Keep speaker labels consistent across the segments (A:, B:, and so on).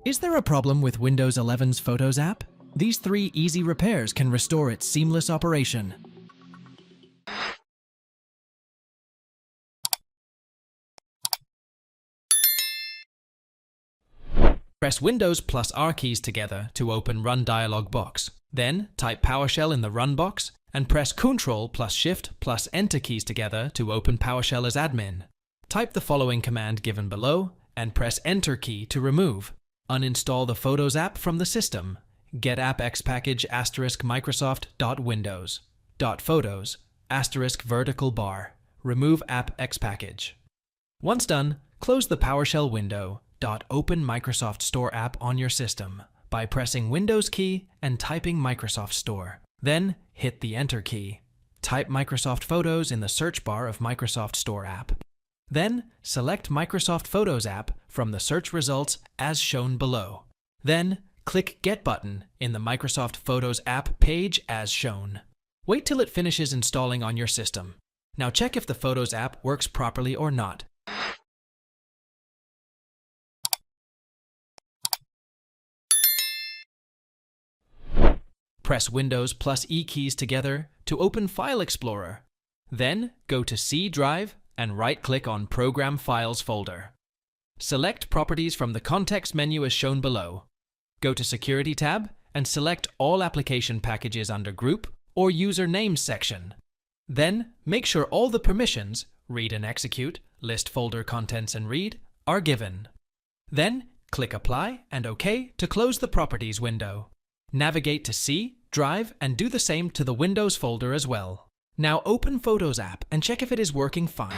A: Is there a problem with Windows 11's Photos app? These 3 easy repairs can restore its seamless operation. Press Windows plus R keys together to open Run dialog box. Then type PowerShell in the Run box and press Ctrl plus Shift plus Enter keys together to open PowerShell as admin. Type the following command given below and press Enter key to remove. Uninstall the Photos app from the system. Get app xpackage *Microsoft.Windows. .Photos *vertical bar. Remove app xpackage. Once done, close the PowerShell window. Open Microsoft Store app on your system by pressing Windows key and typing Microsoft Store. Then hit the Enter key. Type Microsoft Photos in the search bar of Microsoft Store app. Then select Microsoft Photos app from the search results as shown below. Then click Get button in the Microsoft Photos app page as shown. Wait till it finishes installing on your system. Now check if the Photos app works properly or not. Press Windows plus E keys together to open File Explorer. Then go to C Drive and right-click on Program Files folder. Select Properties from the context menu as shown below. Go to Security tab and select all application packages under Group or User Names section. Then make sure all the permissions, Read and Execute, List Folder Contents and Read, are given. Then click Apply and OK to close the Properties window. Navigate to C, Drive, and do the same to the Windows folder as well. Now open Photos app and check if it is working fine.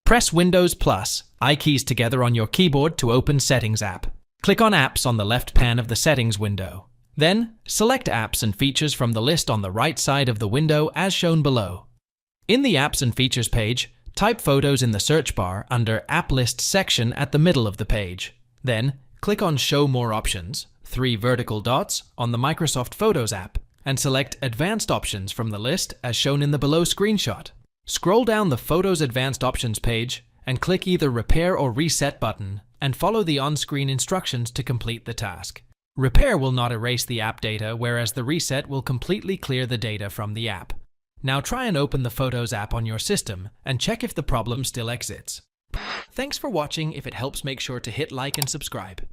A: Press Windows plus I keys together on your keyboard to open Settings app. Click on Apps on the left pane of the Settings window. Then select Apps and Features from the list on the right side of the window as shown below. In the Apps and Features page, type Photos in the search bar under App List section at the middle of the page. Then click on Show More Options, 3 vertical dots, on the Microsoft Photos app, and select Advanced Options from the list as shown in the below screenshot. Scroll down the Photos Advanced Options page and click either Repair or Reset button and follow the on-screen instructions to complete the task. Repair will not erase the app data, whereas the Reset will completely clear the data from the app. Now try and open the Photos app on your system and check if the problem still exists. Thanks for watching. If it helps, make sure to hit like and subscribe.